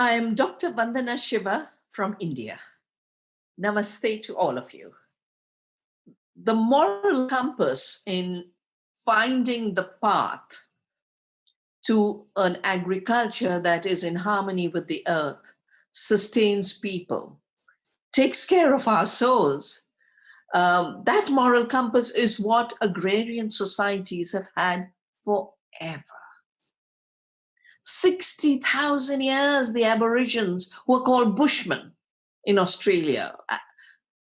I am Dr. Vandana Shiva from India. Namaste to all of you. The moral compass in finding the path to an agriculture that is in harmony with the earth, sustains people, takes care of our souls, that moral compass is what agrarian societies have had forever. 60,000 years, the Aborigines, who are called Bushmen in Australia,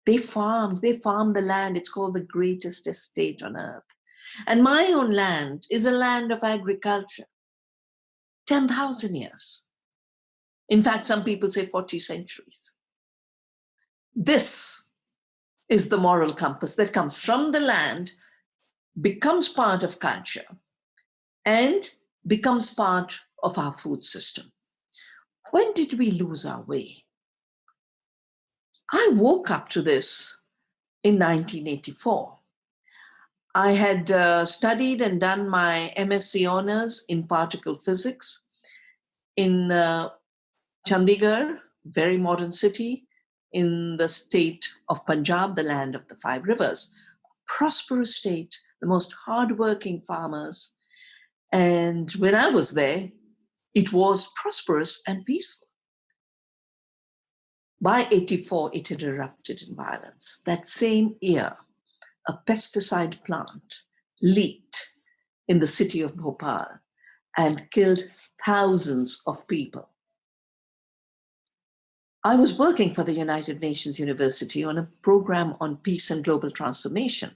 they farm the land. It's called the greatest estate on earth. And my own land is a land of agriculture. 10,000 years. In fact, some people say 40 centuries. This is the moral compass that comes from the land, becomes part of culture, and becomes part of our food system. When did we lose our way? I woke up to this in 1984. I had studied and done my MSc honors in particle physics in Chandigarh, very modern city, in the state of Punjab, the land of the five rivers. Prosperous state, the most hardworking farmers. And when I was there, it was prosperous and peaceful. By 84, it had erupted in violence. That same year, a pesticide plant leaked in the city of Bhopal and killed thousands of people. I was working for the United Nations University on a program on peace and global transformation.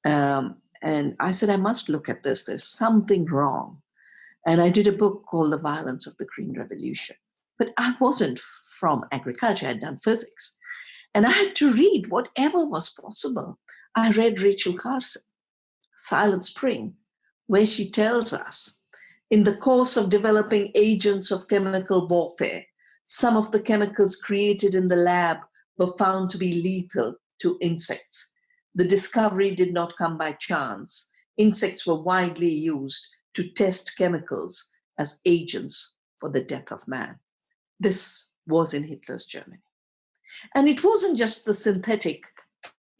And I said, I must look at this. There's something wrong. And I did a book called The Violence of the Green Revolution. But I wasn't from agriculture. I had done physics. And I had to read whatever was possible. I read Rachel Carson, Silent Spring, where she tells us, in the course of developing agents of chemical warfare, some of the chemicals created in the lab were found to be lethal to insects. The discovery did not come by chance. Insects were widely used to test chemicals as agents for the death of man. This was in Hitler's Germany. And it wasn't just the synthetic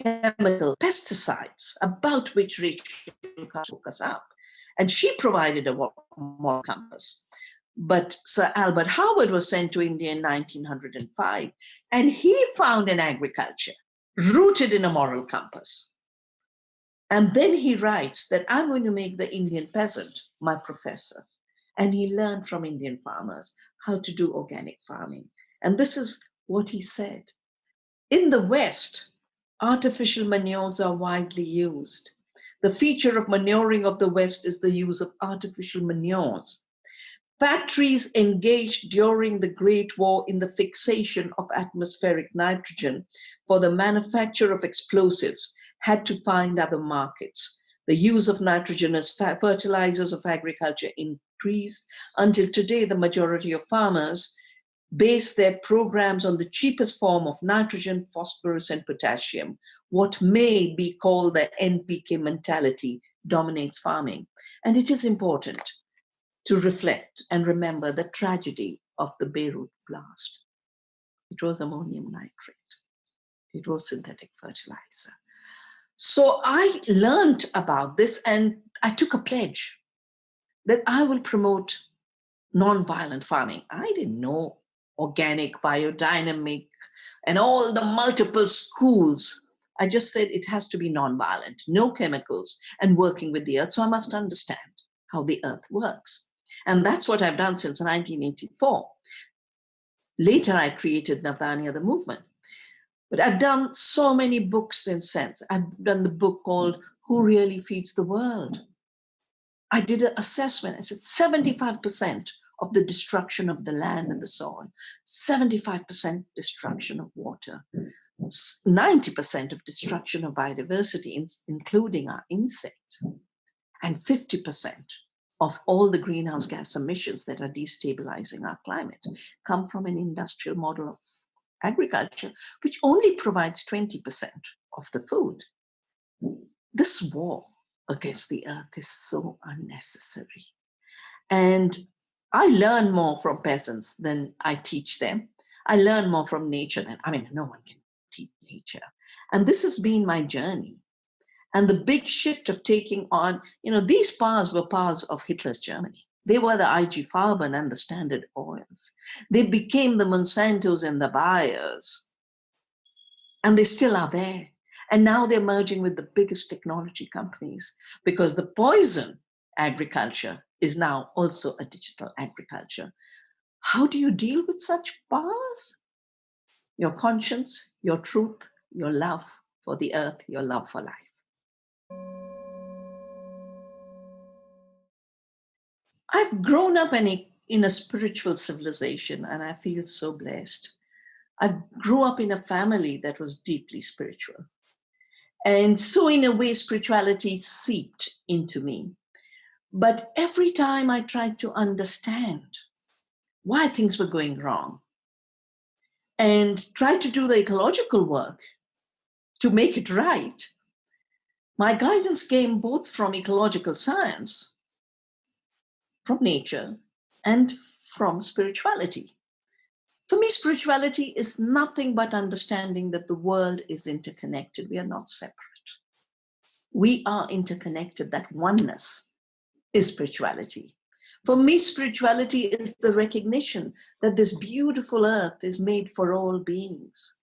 chemical pesticides about which Rachel took us up. And she provided a moral compass. But Sir Albert Howard was sent to India in 1905, and he found an agriculture rooted in a moral compass. And then he writes that I'm going to make the Indian peasant my professor. And he learned from Indian farmers how to do organic farming. And this is what he said. In the West, artificial manures are widely used. The feature of manuring of the West is the use of artificial manures. Factories engaged during the Great War in the fixation of atmospheric nitrogen for the manufacture of explosives had to find other markets. The use of nitrogen as fertilizers of agriculture increased. Until today, the majority of farmers base their programs on the cheapest form of nitrogen, phosphorus, and potassium. What may be called the NPK mentality dominates farming. And it is important to reflect and remember the tragedy of the Beirut blast. It was ammonium nitrate. It was synthetic fertilizer. So I learned about this and I took a pledge that I will promote nonviolent farming. I didn't know organic, biodynamic, and all the multiple schools. I just said it has to be nonviolent, no chemicals, and working with the earth. So I must understand how the earth works. And that's what I've done since 1984. Later, I created Navdanya, the movement. But I've done so many books since. I've done the book called Who Really Feeds the World? I did an assessment. I said 75% of the destruction of the land and the soil, 75% destruction of water, 90% of destruction of biodiversity, including our insects, and 50% of all the greenhouse gas emissions that are destabilizing our climate come from an industrial model of agriculture, which only provides 20% of the food. This war against the earth is so unnecessary. And I learn more from peasants than I teach them. I learn more from nature than, no one can teach nature. And this has been my journey. And the big shift of taking on, these powers were powers of Hitler's Germany. They were the IG Farben and the Standard Oils. They became the Monsantos and the Bayers. And they still are there. And now they're merging with the biggest technology companies because the poison agriculture is now also a digital agriculture. How do you deal with such powers? Your conscience, your truth, your love for the earth, your love for life. I've grown up in a spiritual civilization, and I feel so blessed. I grew up in a family that was deeply spiritual. And so in a way, spirituality seeped into me. But every time I tried to understand why things were going wrong and tried to do the ecological work to make it right, my guidance came both from ecological science, from nature, and from spirituality. For me, spirituality is nothing but understanding that the world is interconnected. We are not separate. We are interconnected. That oneness is spirituality. For me, spirituality is the recognition that this beautiful earth is made for all beings.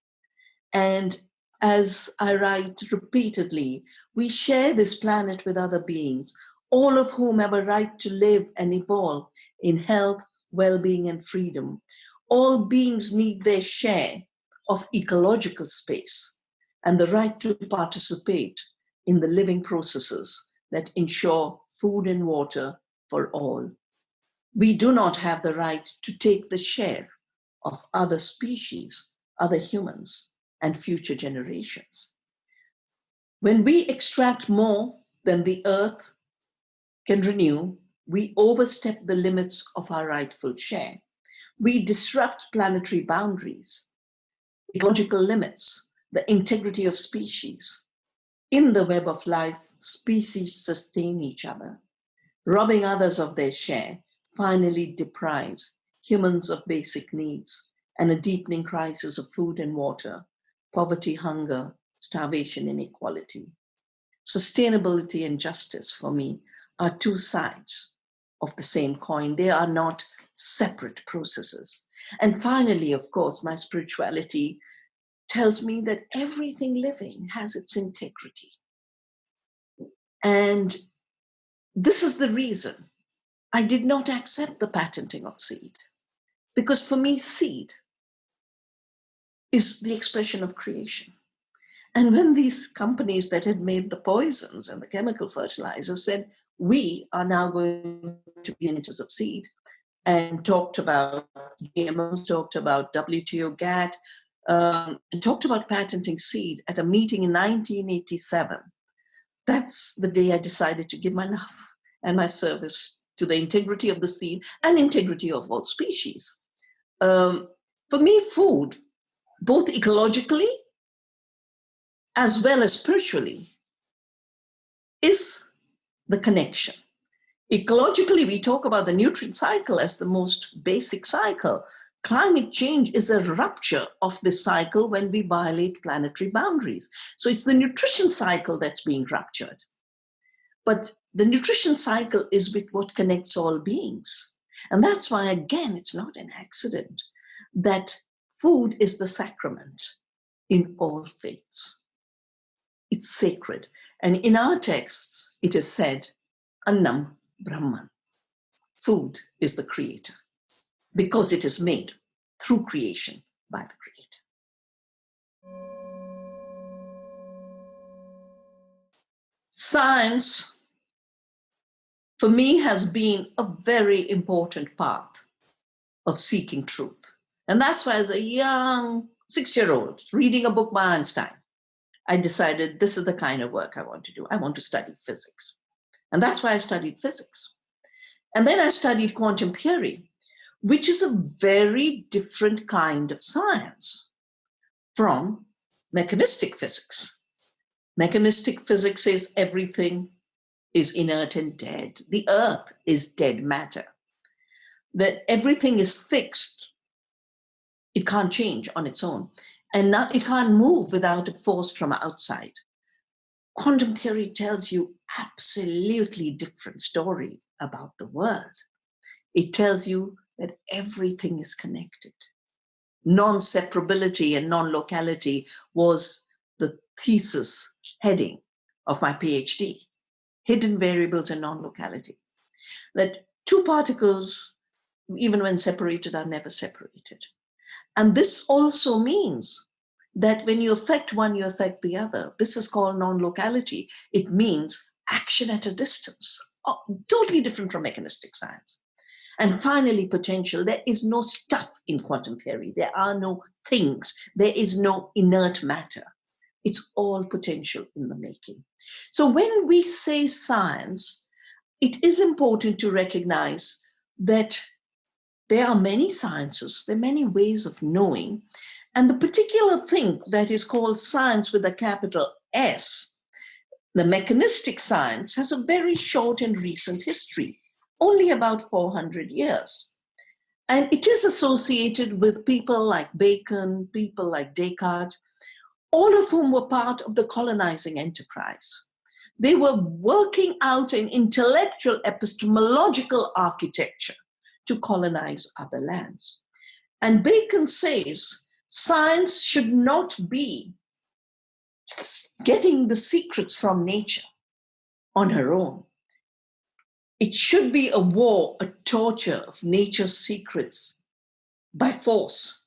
And as I write repeatedly, we share this planet with other beings, all of whom have a right to live and evolve in health, well-being, and freedom. All beings need their share of ecological space and the right to participate in the living processes that ensure food and water for all. We do not have the right to take the share of other species, other humans, and future generations. When we extract more than the earth can renew, we overstep the limits of our rightful share. We disrupt planetary boundaries, ecological limits, the integrity of species. In the web of life, species sustain each other. Robbing others of their share finally deprives humans of basic needs and a deepening crisis of food and water, poverty, hunger, starvation, inequality. Sustainability and justice, for me, are two sides of the same coin. They are not separate processes. And finally, of course, my spirituality tells me that everything living has its integrity. And this is the reason I did not accept the patenting of seed. Because for me, seed is the expression of creation. And when these companies that had made the poisons and the chemical fertilizers said, we are now going to be images of seed, and talked about GMOs, talked about WTO GATT, and talked about patenting seed at a meeting in 1987, that's the day I decided to give my love and my service to the integrity of the seed and integrity of all species. For me, food, both ecologically as well as spiritually, is the connection. Ecologically, we talk about the nutrient cycle as the most basic cycle. Climate change is a rupture of this cycle when we violate planetary boundaries. So it's the nutrition cycle that's being ruptured. But the nutrition cycle is with what connects all beings. And that's why, again, it's not an accident that food is the sacrament in all faiths. It's sacred. And in our texts, it is said, Annam Brahman. Food is the creator because it is made through creation by the creator. Science, for me, has been a very important path of seeking truth. And that's why, as a young 6-year-old reading a book by Einstein, I decided this is the kind of work I want to do. I want to study physics. And that's why I studied physics. And then I studied quantum theory, which is a very different kind of science from mechanistic physics. Mechanistic physics says everything is inert and dead. The earth is dead matter. that everything is fixed. It can't change on its own. And now it can't move without a force from outside. Quantum theory tells you absolutely different story about the world. It tells you that everything is connected. Non-separability and non-locality was the thesis heading of my PhD. Hidden variables and non-locality. That two particles, even when separated, are never separated. And this also means that when you affect one, you affect the other. This is called non-locality. It means action at a distance, totally different from mechanistic science. And finally, potential. There is no stuff in quantum theory. There are no things. There is no inert matter. It's all potential in the making. So when we say science, it is important to recognize that there are many sciences, there are many ways of knowing, and the particular thing that is called science with a capital S, the mechanistic science, has a very short and recent history, only about 400 years. And it is associated with people like Bacon, people like Descartes, all of whom were part of the colonizing enterprise. They were working out an intellectual epistemological architecture to colonize other lands. And Bacon says science should not be getting the secrets from nature on her own. It should be a war, a torture of nature's secrets by force.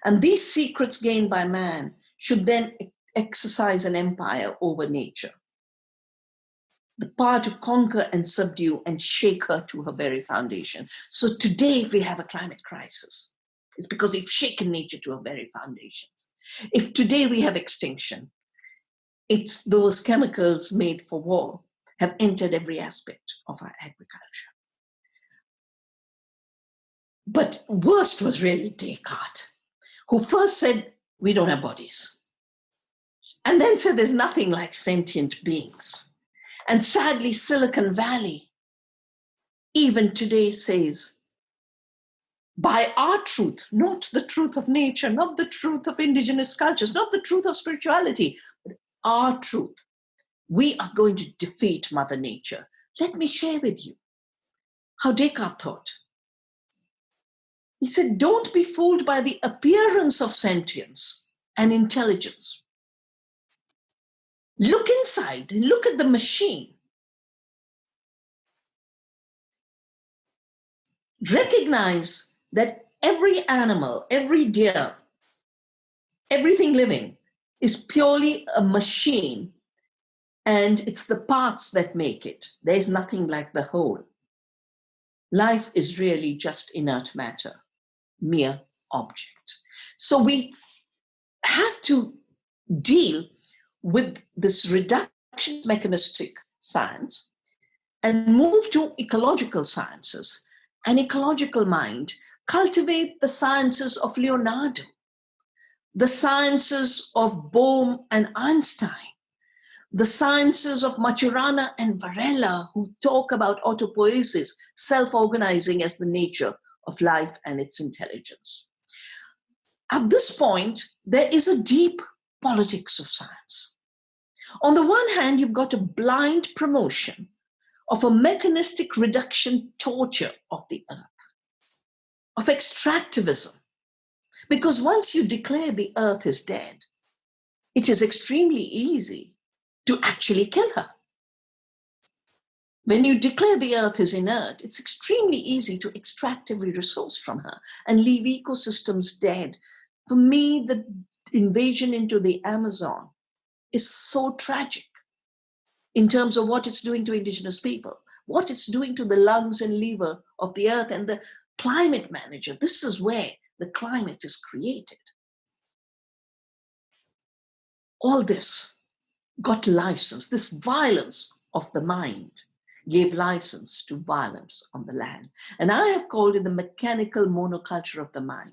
And these secrets gained by man should then exercise an empire over nature. The power to conquer and subdue and shake her to her very foundation. So today, if we have a climate crisis, it's because we've shaken nature to her very foundations. If today we have extinction, it's those chemicals made for war have entered every aspect of our agriculture. But worst was really Descartes, who first said, we don't have bodies. And then said there's nothing like sentient beings. And sadly, Silicon Valley, even today says, by our truth, not the truth of nature, not the truth of indigenous cultures, not the truth of spirituality, but our truth, we are going to defeat Mother Nature. Let me share with you how Descartes thought. He said, don't be fooled by the appearance of sentience and intelligence. Look inside, look at the machine. Recognize that every animal, every deer, everything living is purely a machine, and it's the parts that make it. There's nothing like the whole. Life is really just inert matter, mere object. So we have to deal with this reductionist mechanistic science and move to ecological sciences. An ecological mind, cultivate the sciences of Leonardo, the sciences of Bohm and Einstein, the sciences of Maturana and Varela, who talk about autopoiesis, self-organizing as the nature of life and its intelligence. At this point, there is a deep politics of science. On the one hand, you've got a blind promotion of a mechanistic reduction torture of the earth, of extractivism. Because once you declare the earth is dead, it is extremely easy to actually kill her. When you declare the earth is inert, it's extremely easy to extract every resource from her and leave ecosystems dead. For me, the invasion into the Amazon is so tragic in terms of what it's doing to indigenous people, what it's doing to the lungs and liver of the earth and the climate manager. This is where the climate is created. All this got license. This violence of the mind gave license to violence on the land. And I have called it the mechanical monoculture of the mind.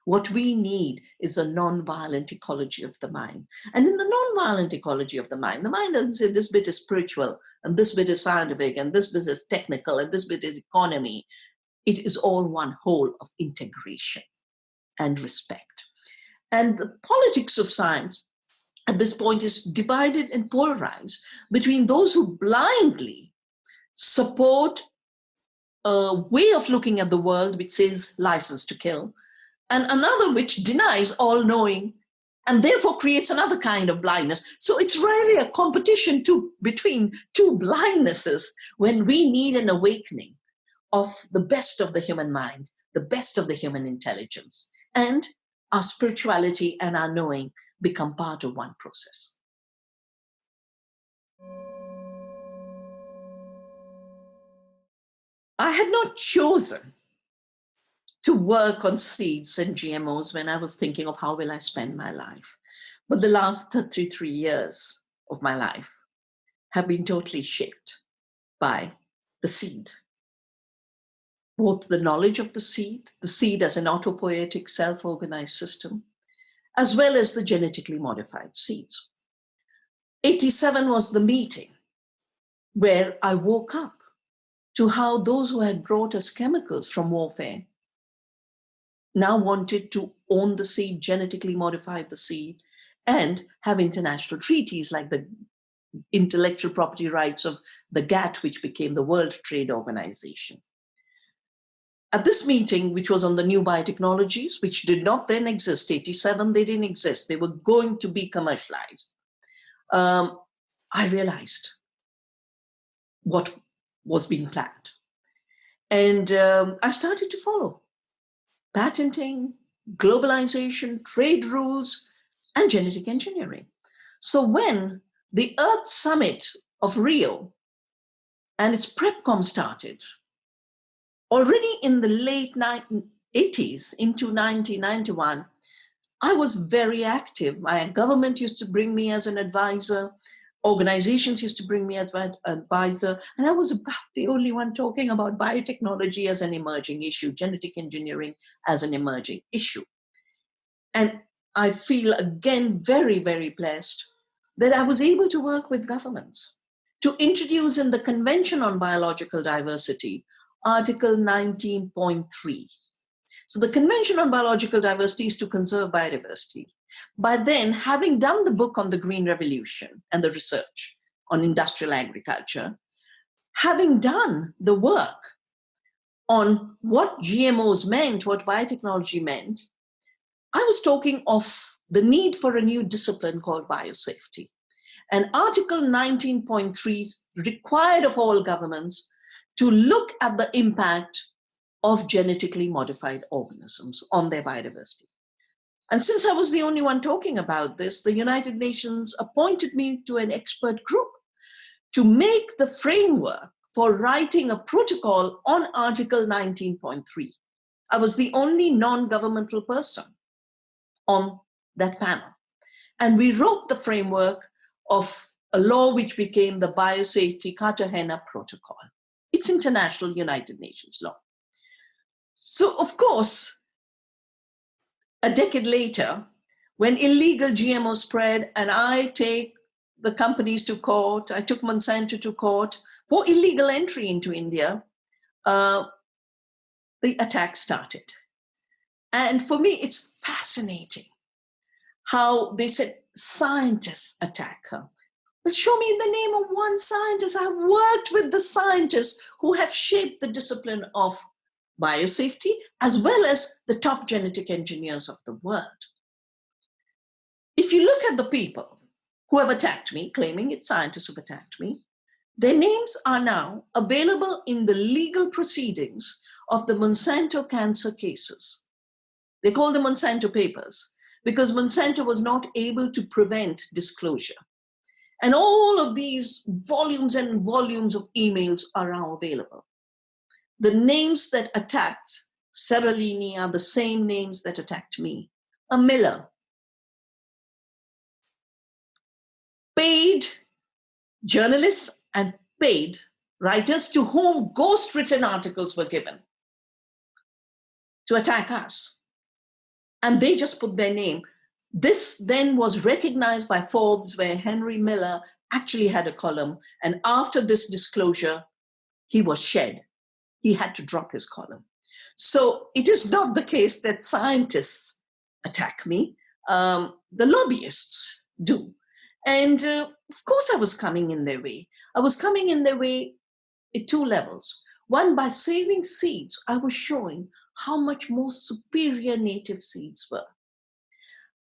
What we need is a non-violent ecology of the mind. And in the non-violent ecology of the mind doesn't say this bit is spiritual, and this bit is scientific, and this bit is technical, and this bit is economy. It is all one whole of integration and respect. And the politics of science at this point is divided and polarized between those who blindly support a way of looking at the world which says license to kill, and another which denies all knowing and therefore creates another kind of blindness. So it's really a competition between two blindnesses when we need an awakening of the best of the human mind, the best of the human intelligence, and our spirituality and our knowing become part of one process. I had not chosen to work on seeds and GMOs when I was thinking of how will I spend my life. But the last 33 years of my life have been totally shaped by the seed. Both the knowledge of the seed as an autopoietic self-organized system, as well as the genetically modified seeds. 87 was the meeting where I woke up to how those who had brought us chemicals from warfare now wanted to own the seed, genetically modify the seed, and have international treaties like the intellectual property rights of the GATT, which became the World Trade Organization. At this meeting, which was on the new biotechnologies, which did not then exist, 87, they didn't exist. They were going to be commercialized. I realized what was being planned. And I started to follow patenting, globalization, trade rules, and genetic engineering. So when the Earth Summit of Rio and its PrepCom started, already in the late 80s into 1991, I was very active. My government used to bring me as an advisor. Organizations used to bring me as an advisor. And I was about the only one talking about biotechnology as an emerging issue, genetic engineering as an emerging issue. And I feel, again, very, very blessed that I was able to work with governments to introduce in the Convention on Biological Diversity, Article 19.3. So the Convention on Biological Diversity is to conserve biodiversity. By then, having done the book on the Green Revolution and the research on industrial agriculture, having done the work on what GMOs meant, what biotechnology meant, I was talking of the need for a new discipline called biosafety. And Article 19.3 required of all governments to look at the impact of genetically modified organisms on their biodiversity. And since I was the only one talking about this, the United Nations appointed me to an expert group to make the framework for writing a protocol on Article 19.3. I was the only non-governmental person on that panel. And we wrote the framework of a law which became the Biosafety Cartagena Protocol. It's international United Nations law. So, of course, a decade later, when illegal GMO spread and I take the companies to court, I took Monsanto to court for illegal entry into India, the attack started. And for me, it's fascinating how they said scientists attack her. But show me in the name of one scientist. I've worked with the scientists who have shaped the discipline of biosafety, as well as the top genetic engineers of the world. If you look at the people who have attacked me, claiming it's scientists who've attacked me, their names are now available in the legal proceedings of the Monsanto cancer cases. They call them Monsanto papers because Monsanto was not able to prevent disclosure. And all of these volumes and volumes of emails are now available. The names that attacked Seralini are the same names that attacked me. A Miller, paid journalists and paid writers to whom ghost-written articles were given to attack us. And they just put their name. This then was recognized by Forbes, where Henry Miller actually had a column. And after this disclosure, he was shed. He had to drop his column. So it is not the case that scientists attack me. The lobbyists do. And of course, I was coming in their way. I was coming in their way at two levels. One, by saving seeds, I was showing how much more superior native seeds were.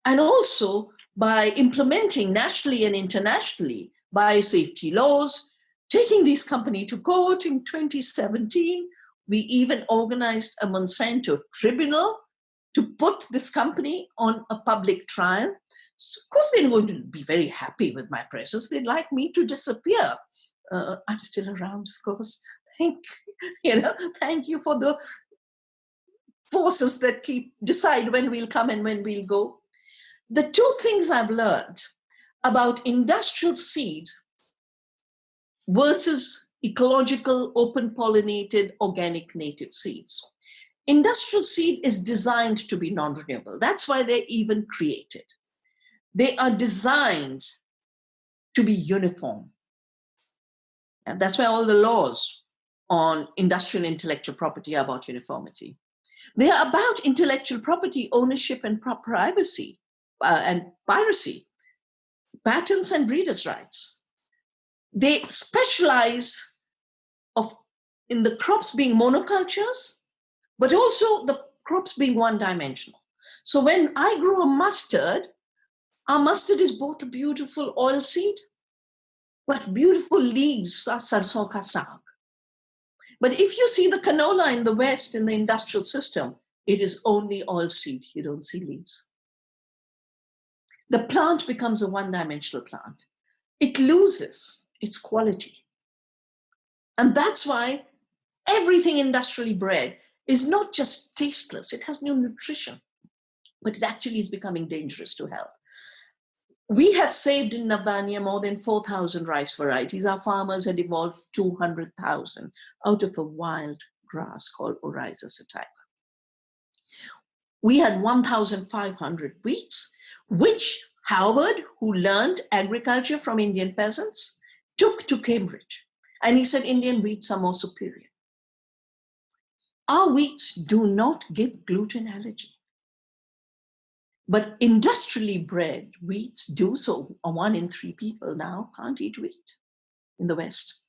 And also by implementing nationally and internationally biosafety laws, taking these companies to court in 2017. We even organized a Monsanto tribunal to put this company on a public trial. So of course, they're going to be very happy with my presence. They'd like me to disappear. I'm still around, of course. Thank you for the forces that decide when we'll come and when we'll go. The two things I've learned about industrial seed versus ecological, open pollinated, organic native seeds. Industrial seed is designed to be non-renewable. That's why they're even created. They are designed to be uniform. And that's why all the laws on industrial intellectual property are about uniformity. They are about intellectual property ownership and privacy and piracy, patents and breeders' rights. They specialize in the crops being monocultures, but also the crops being one-dimensional. So when I grow a mustard, our mustard is both a beautiful oil seed, but beautiful leaves are sarson ka saag. But if you see the canola in the West, in the industrial system, it is only oil seed. You don't see leaves. The plant becomes a one-dimensional plant. It loses its quality. And that's why everything industrially bred is not just tasteless, it has no nutrition, but it actually is becoming dangerous to health. We have saved in Navdanya more than 4,000 rice varieties. Our farmers had evolved 200,000 out of a wild grass called Oryza sativa. We had 1,500 wheats, which Howard, who learned agriculture from Indian peasants, took to Cambridge. And he said, Indian wheats are more superior. Our wheats do not give gluten allergy. But industrially bred wheats do so. 1 in 3 people now can't eat wheat in the West.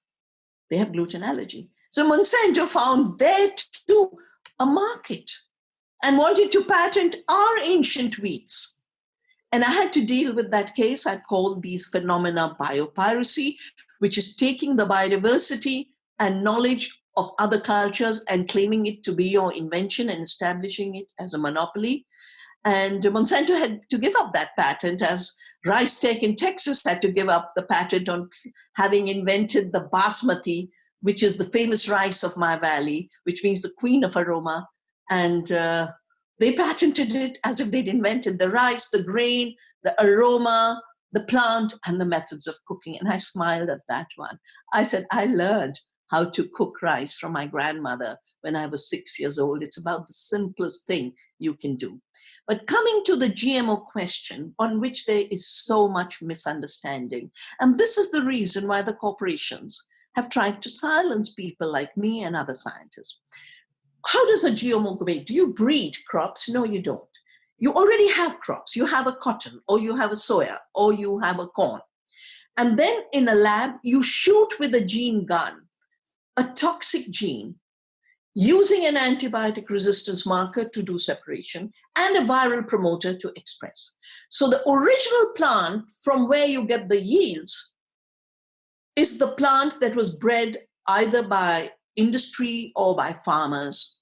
They have gluten allergy. So Monsanto found there too a market and wanted to patent our ancient wheats. And I had to deal with that case. I called these phenomena biopiracy, which is taking the biodiversity and knowledge of other cultures and claiming it to be your invention and establishing it as a monopoly. And Monsanto had to give up that patent, as Rice Tech in Texas had to give up the patent on having invented the basmati, which is the famous rice of my valley, which means the queen of aroma. And they patented it as if they'd invented the rice, the grain, the aroma, the plant, and the methods of cooking. And I smiled at that one. I said, I learned how to cook rice from my grandmother when I was 6 years old. It's about the simplest thing you can do. But coming to the GMO question, on which there is so much misunderstanding, and this is the reason why the corporations have tried to silence people like me and other scientists. How does a GMO go? Do you breed crops? No, you don't. You already have crops. You have a cotton, or you have a soya, or you have a corn. And then in a lab, you shoot with a gene gun, a toxic gene, using an antibiotic resistance marker to do separation and a viral promoter to express. So the original plant from where you get the yields is the plant that was bred either by industry or by farmers.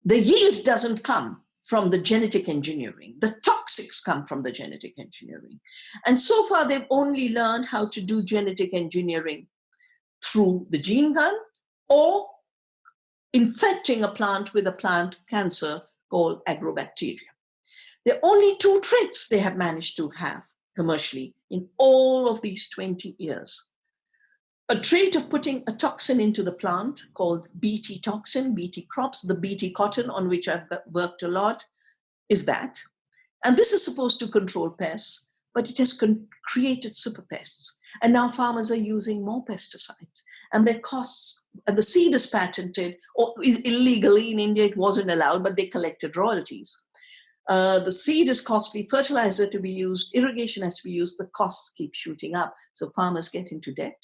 The yield doesn't come from the genetic engineering. The toxics come from the genetic engineering. And so far, they've only learned how to do genetic engineering through the gene gun or infecting a plant with a plant cancer called agrobacteria. There are only 2 traits they have managed to have commercially in all of these 20 years. A trait of putting a toxin into the plant called Bt toxin, Bt crops, the Bt cotton on which I've worked a lot, is that. And this is supposed to control pests. but it has created super pests. And now farmers are using more pesticides, and their costs, and the seed is patented, or illegally in India it wasn't allowed, but they collected royalties. The seed is costly, fertilizer to be used, irrigation has to be used, the costs keep shooting up. So farmers get into debt.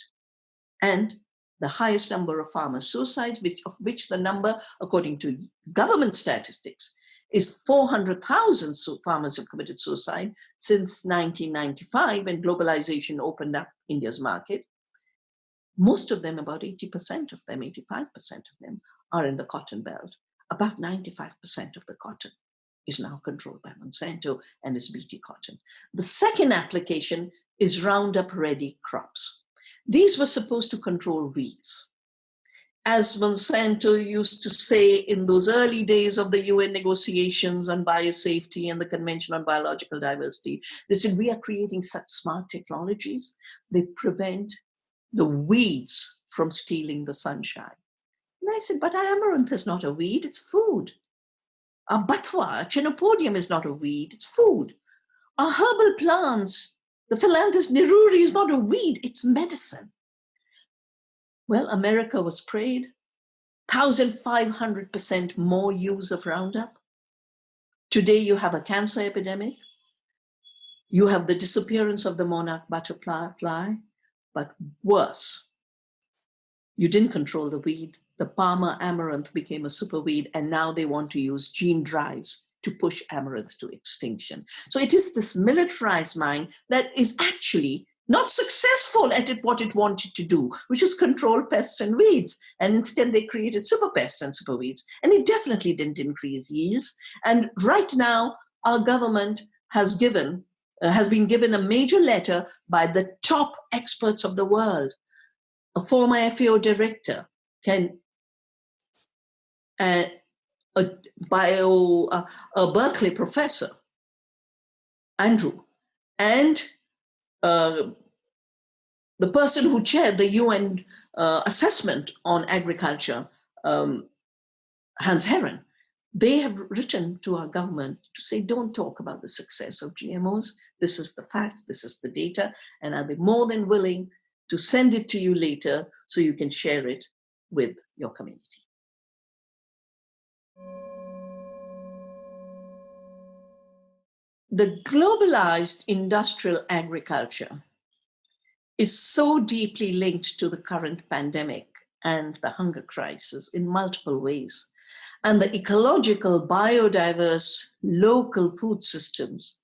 And the highest number of farmer suicides, of which the number, according to government statistics, is 400,000 farmers have committed suicide since 1995, when globalization opened up India's market. Most of them, about 80% of them, 85% of them, are in the cotton belt. About 95% of the cotton is now controlled by Monsanto and is BT cotton. The second application is Roundup Ready crops. These were supposed to control weeds. As Monsanto used to say in those early days of the UN negotiations on biosafety and the Convention on Biological Diversity, they said, we are creating such smart technologies, they prevent the weeds from stealing the sunshine. And I said, but amaranth is not a weed, it's food. Our batwa, chenopodium is not a weed, it's food. Our herbal plants, the Philanthus neruri is not a weed, it's medicine. Well, America was sprayed, 1,500% more use of Roundup. Today you have a cancer epidemic. You have the disappearance of the monarch butterfly, but worse, you didn't control the weed. The Palmer amaranth became a superweed, and now they want to use gene drives to push amaranth to extinction. So it is this militarized mind that is actually not successful at what it wanted to do, which is control pests and weeds. And instead they created super pests and super weeds. And it definitely didn't increase yields. And right now, our government has been given a major letter by the top experts of the world. A former FAO director, a Berkeley professor, Andrew, and the person who chaired the UN assessment on agriculture, Hans Herren, they have written to our government to say, don't talk about the success of GMOs. This is the facts, this is the data, and I'll be more than willing to send it to you later so you can share it with your community. The globalized industrial agriculture is so deeply linked to the current pandemic and the hunger crisis in multiple ways. And the ecological, biodiverse, local food systems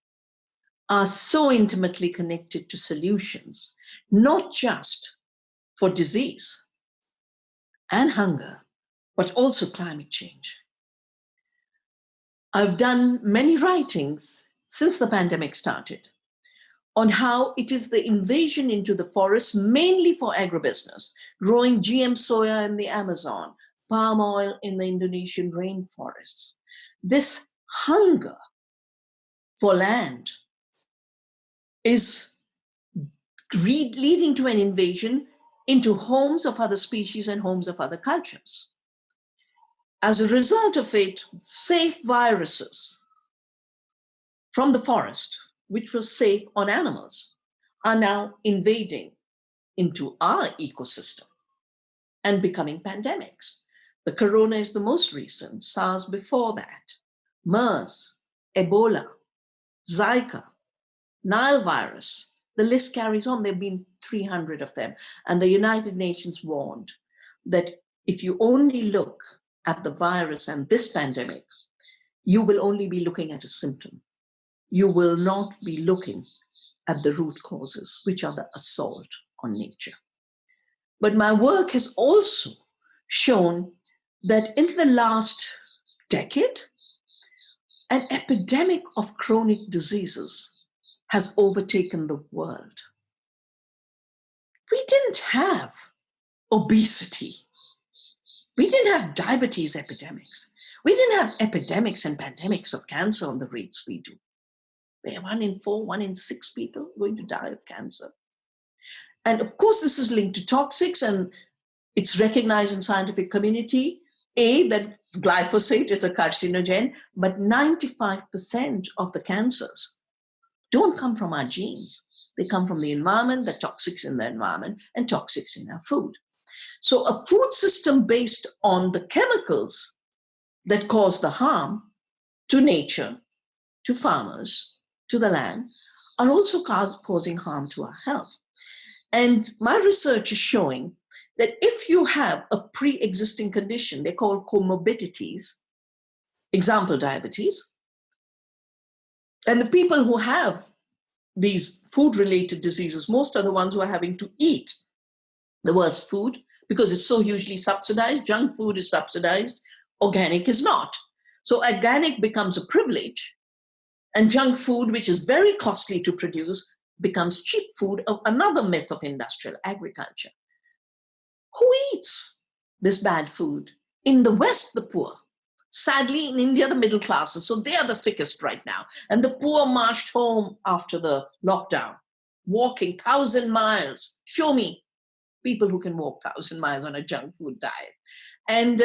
are so intimately connected to solutions, not just for disease and hunger, but also climate change. I've done many writings since the pandemic started on how it is the invasion into the forests, mainly for agribusiness, growing GM soya in the Amazon, palm oil in the Indonesian rainforests. This hunger for land is leading to an invasion into homes of other species and homes of other cultures. As a result of it, safe viruses from the forest, which was safe on animals, are now invading into our ecosystem and becoming pandemics. The corona is the most recent, SARS before that, MERS, Ebola, Zika, Nile virus, the list carries on. There have been 300 of them. And the United Nations warned that if you only look at the virus and this pandemic, you will only be looking at a symptom. You will not be looking at the root causes, which are the assault on nature. But my work has also shown that in the last decade, an epidemic of chronic diseases has overtaken the world. We didn't have obesity. We didn't have diabetes epidemics. We didn't have epidemics and pandemics of cancer on the rates we do. Where 1 in 4, 1 in 6 people going to die of cancer. And of course, this is linked to toxics, and it's recognized in scientific community, that glyphosate is a carcinogen, but 95% of the cancers don't come from our genes. They come from the environment, the toxics in the environment, and toxics in our food. So a food system based on the chemicals that cause the harm to nature, to farmers, to the land, are also causing harm to our health. And my research is showing that if you have a pre-existing condition, they're called comorbidities, example, diabetes, and the people who have these food-related diseases, most are the ones who are having to eat the worst food because it's so hugely subsidized. Junk food is subsidized, organic is not. So organic becomes a privilege, and junk food, which is very costly to produce, becomes cheap food, another myth of industrial agriculture. Who eats this bad food? In the West, the poor. Sadly, in India, the middle classes. So they are the sickest right now. And the poor marched home after the lockdown, walking 1,000 miles. Show me people who can walk 1,000 miles on a junk food diet. And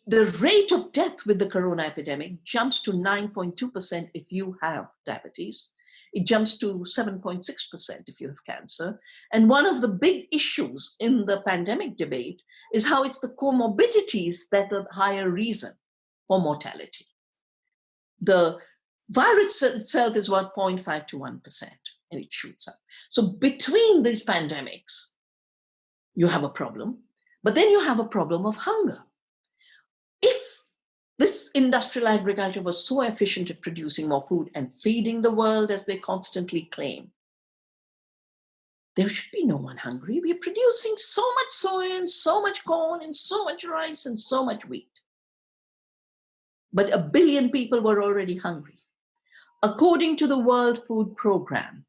the rate of death with the corona epidemic jumps to 9.2% if you have diabetes. It jumps to 7.6% if you have cancer. And one of the big issues in the pandemic debate is how it's the comorbidities that are the higher reason for mortality. The virus itself is about 0.5 to 1%, and it shoots up. So between these pandemics, you have a problem, but then you have a problem of hunger. If this industrial agriculture was so efficient at producing more food and feeding the world as they constantly claim, there should be no one hungry. We are producing so much soy and so much corn and so much rice and so much wheat. But 1 billion people were already hungry. According to the World Food Programme,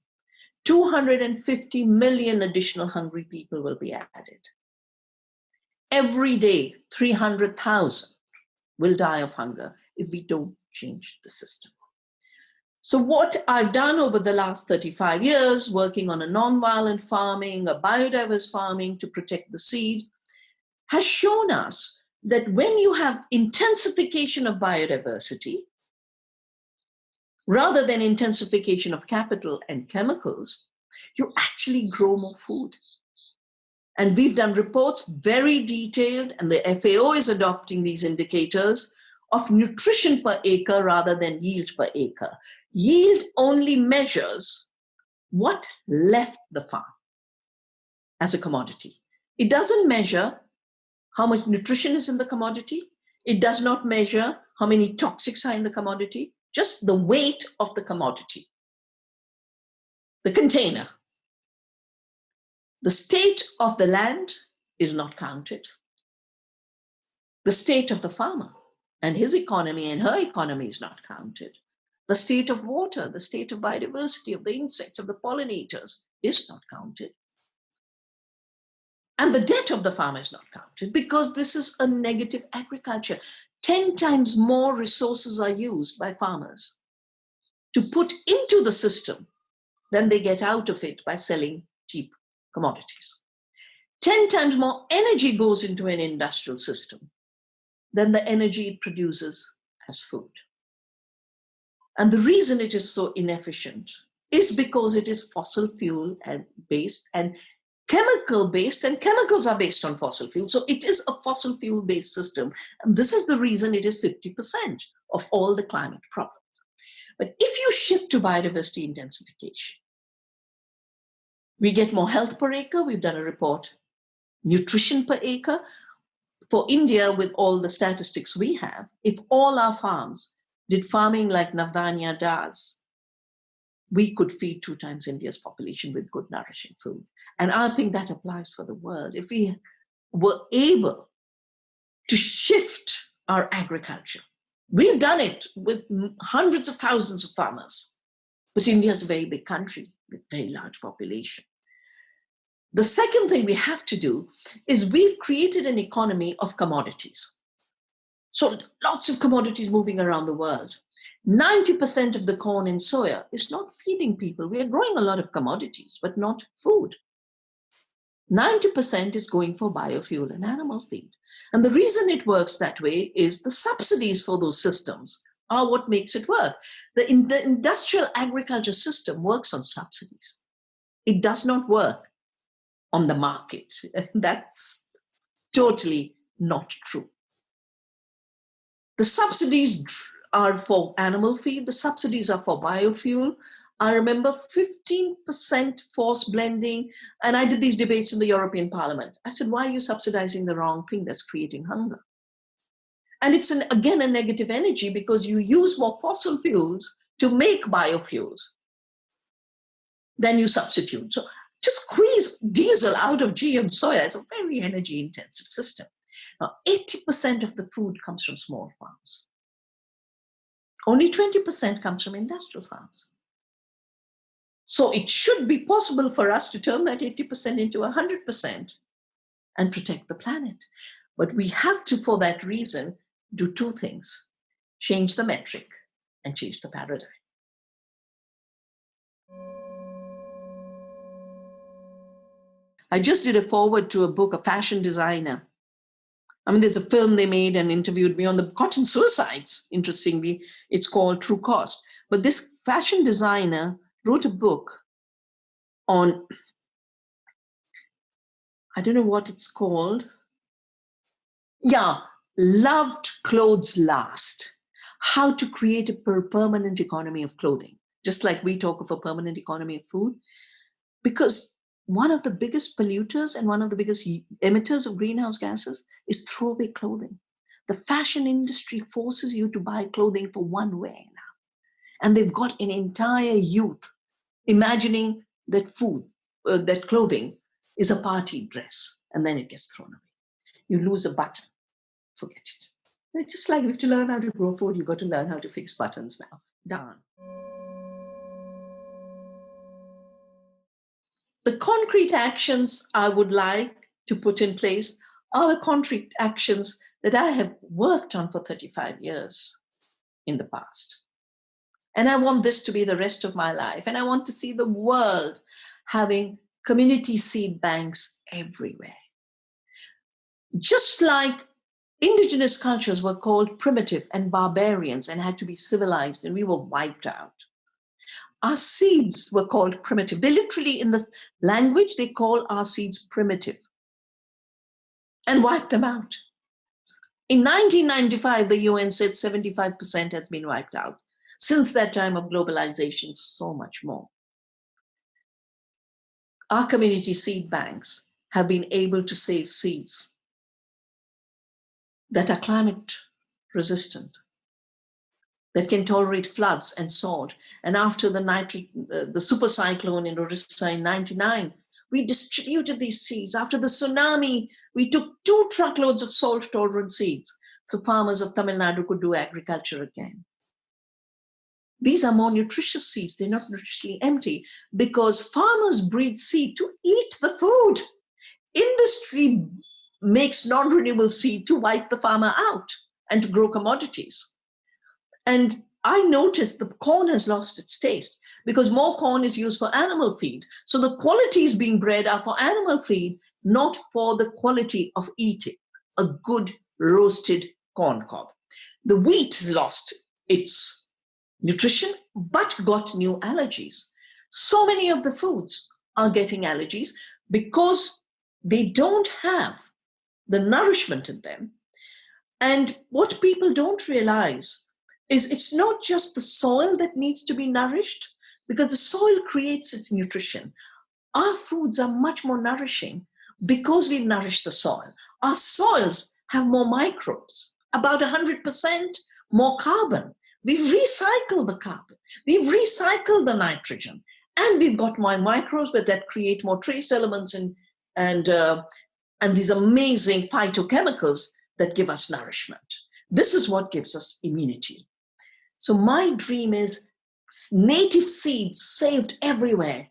250 million additional hungry people will be added. Every day, 300,000 will die of hunger if we don't change the system. So what I've done over the last 35 years, working on a non-violent farming, a biodiverse farming to protect the seed, has shown us that when you have intensification of biodiversity, rather than intensification of capital and chemicals, you actually grow more food. And we've done reports, very detailed, and the FAO is adopting these indicators of nutrition per acre rather than yield per acre. Yield only measures what left the farm as a commodity. It doesn't measure how much nutrition is in the commodity. It does not measure how many toxics are in the commodity, just the weight of the commodity, the container. The state of the land is not counted. The state of the farmer and his economy and her economy is not counted. The state of water, the state of biodiversity, of the insects, of the pollinators is not counted. And the debt of the farmer is not counted because this is a negative agriculture. 10 times more resources are used by farmers to put into the system than they get out of it by selling cheap commodities. 10 times more energy goes into an industrial system than the energy it produces as food. And the reason it is so inefficient is because it is fossil fuel and based and chemical based, and chemicals are based on fossil fuel. So it is a fossil fuel based system. And this is the reason it is 50% of all the climate problems. But if you shift to biodiversity intensification, we get more health per acre. We've done a report, nutrition per acre. For India, with all the statistics we have, if all our farms did farming like Navdanya does, we could feed 2 times India's population with good, nourishing food. And I think that applies for the world. If we were able to shift our agriculture, we've done it with hundreds of thousands of farmers, but India is a very big country with very large population. The second thing we have to do is we've created an economy of commodities. So lots of commodities moving around the world. 90% of the corn and soya is not feeding people. We are growing a lot of commodities, but not food. 90% is going for biofuel and animal feed. And the reason it works that way is the subsidies for those systems are what makes it work. The industrial agriculture system works on subsidies. It does not work on the market. That's totally not true. The subsidies are for animal feed. The subsidies are for biofuel. I remember 15% forced blending. And I did these debates in the European Parliament. I said, why are you subsidizing the wrong thing that's creating hunger? And it's, again, a negative energy because you use more fossil fuels to make biofuels than you substitute. So to squeeze diesel out of GM soya is a very energy intensive system. Now, 80% of the food comes from small farms. Only 20% comes from industrial farms. So it should be possible for us to turn that 80% into 100% and protect the planet. But we have to, for that reason, do two things: change the metric and change the paradigm. I just did a foreword to a book, a fashion designer. I mean, there's a film they made and interviewed me on the cotton suicides. Interestingly, it's called True Cost. But this fashion designer wrote a book on, I don't know what it's called. Yeah, Loved Clothes Last. How to create a permanent economy of clothing. Just like we talk of a permanent economy of food. Because one of the biggest polluters and one of the biggest emitters of greenhouse gases is throwaway clothing. The fashion industry forces you to buy clothing for one wear now. And they've got an entire youth imagining that that clothing is a party dress, and then it gets thrown away. You lose a button, forget it. It's just like you have to learn how to grow food, you've got to learn how to fix buttons now. Done. The concrete actions I would like to put in place are the concrete actions that I have worked on for 35 years in the past. And I want this to be the rest of my life. And I want to see the world having community seed banks everywhere. Just like indigenous cultures were called primitive and barbarians and had to be civilized and we were wiped out. Our seeds were called primitive. They literally, in the language, they call our seeds primitive and wiped them out. In 1995, the UN said 75% has been wiped out. Since that time of globalization, so much more. Our community seed banks have been able to save seeds that are climate resistant, that can tolerate floods and salt. And after the super cyclone in Orissa in 99, we distributed these seeds. After the tsunami, we took 2 truckloads of salt-tolerant seeds so farmers of Tamil Nadu could do agriculture again. These are more nutritious seeds. They're not nutritionally empty because farmers breed seed to eat the food. Industry makes non-renewable seed to wipe the farmer out and to grow commodities. And I noticed the corn has lost its taste because more corn is used for animal feed. So the qualities being bred are for animal feed, not for the quality of eating a good roasted corn cob. The wheat has lost its nutrition, but got new allergies. So many of the foods are getting allergies because they don't have the nourishment in them. And what people don't realize is it's not just the soil that needs to be nourished, because the soil creates its nutrition. Our foods are much more nourishing because we've nourished the soil. Our soils have more microbes, about 100% more carbon. We've recycled the carbon, we've recycled the nitrogen, and we've got more microbes that create more trace elements and these amazing phytochemicals that give us nourishment. This is what gives us immunity. So my dream is native seeds saved everywhere,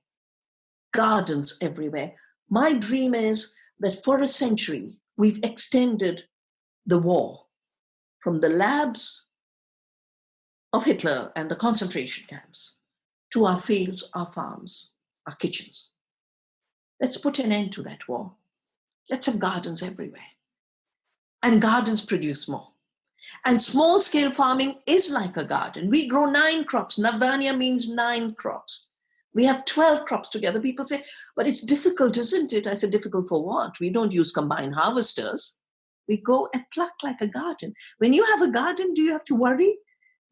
gardens everywhere. My dream is that for a century, we've extended the war from the labs of Hitler and the concentration camps to our fields, our farms, our kitchens. Let's put an end to that war. Let's have gardens everywhere. And gardens produce more. And small scale farming is like a garden. We grow 9 crops. Navdanya means 9 crops. We have 12 crops together. People say, but it's difficult, isn't it? I said, difficult for what? We don't use combined harvesters. We go and pluck like a garden. When you have a garden, do you have to worry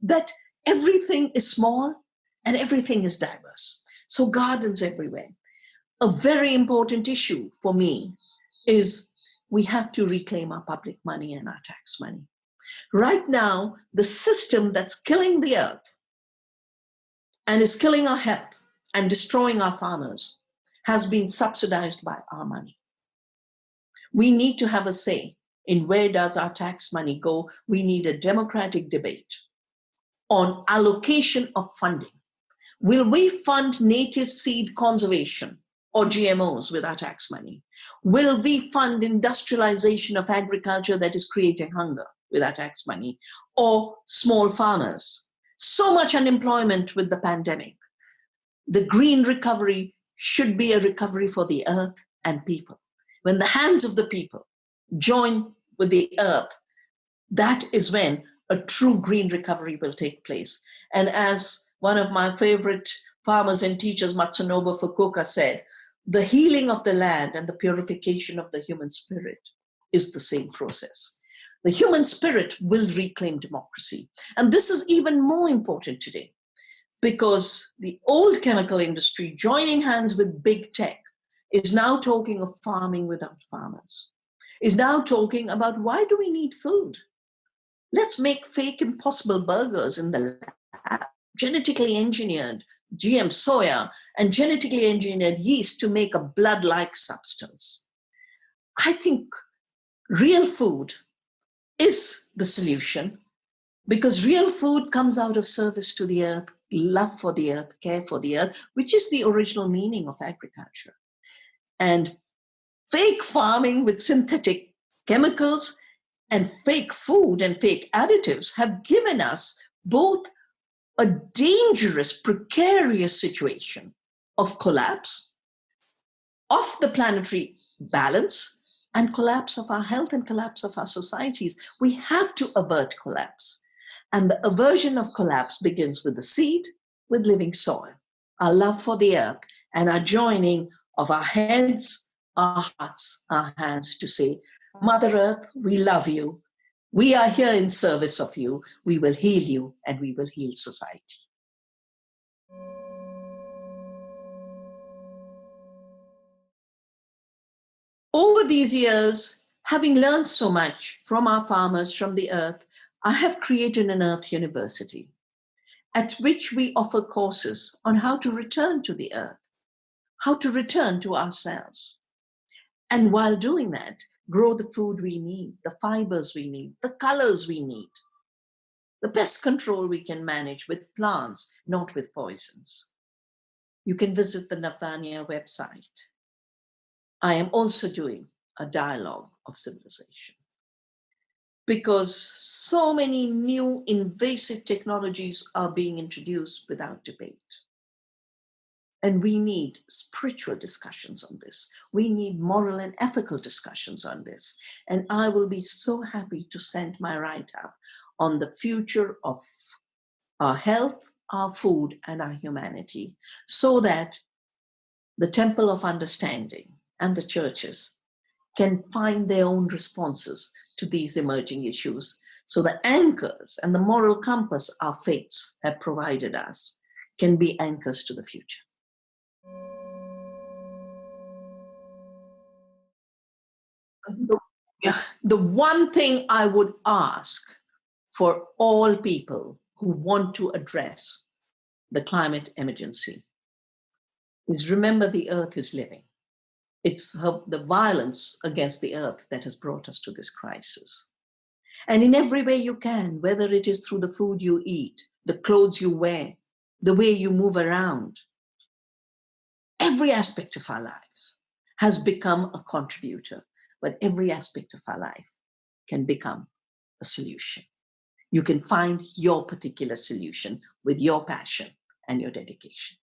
that everything is small and everything is diverse? So gardens everywhere. A very important issue for me is we have to reclaim our public money and our tax money. Right now, the system that's killing the earth and is killing our health and destroying our farmers has been subsidized by our money. We need to have a say in where does our tax money go. We need a democratic debate on allocation of funding. Will we fund native seed conservation or GMOs with our tax money? Will we fund industrialization of agriculture that is creating hunger with our tax money, or small farmers? So much unemployment with the pandemic. The green recovery should be a recovery for the earth and people. When the hands of the people join with the earth, that is when a true green recovery will take place. And as one of my favorite farmers and teachers, Matsunobu Fukuoka, said, the healing of the land and the purification of the human spirit is the same process. The human spirit will reclaim democracy. And this is even more important today because the old chemical industry joining hands with big tech is now talking of farming without farmers, is now talking about why do we need food? Let's make fake impossible burgers in the lab, genetically engineered GM soya and genetically engineered yeast to make a blood-like substance. I think real food is the solution because real food comes out of service to the earth, love for the earth, care for the earth, which is the original meaning of agriculture. And fake farming with synthetic chemicals and fake food and fake additives have given us both a dangerous, precarious situation of collapse of the planetary balance and collapse of our health and collapse of our societies. We have to avert collapse. And the aversion of collapse begins with the seed, with living soil, our love for the earth, and our joining of our heads, our hearts, our hands to say, Mother Earth, we love you. We are here in service of you. We will heal you and we will heal society. Over these years, having learned so much from our farmers, from the earth, I have created an Earth University at which we offer courses on how to return to the earth, how to return to ourselves. And while doing that, grow the food we need, the fibers we need, the colors we need, the pest control we can manage with plants, not with poisons. You can visit the Navdanya website. I am also doing a dialogue of civilization because so many new invasive technologies are being introduced without debate. And we need spiritual discussions on this. We need moral and ethical discussions on this. And I will be so happy to send my write-up on the future of our health, our food, and our humanity, so that the temple of understanding and the churches can find their own responses to these emerging issues. So the anchors and the moral compass our faiths have provided us can be anchors to the future. The one thing I would ask for all people who want to address the climate emergency is remember the earth is living. It's the violence against the earth that has brought us to this crisis. And in every way you can, whether it is through the food you eat, the clothes you wear, the way you move around, every aspect of our lives has become a contributor, but every aspect of our life can become a solution. You can find your particular solution with your passion and your dedication.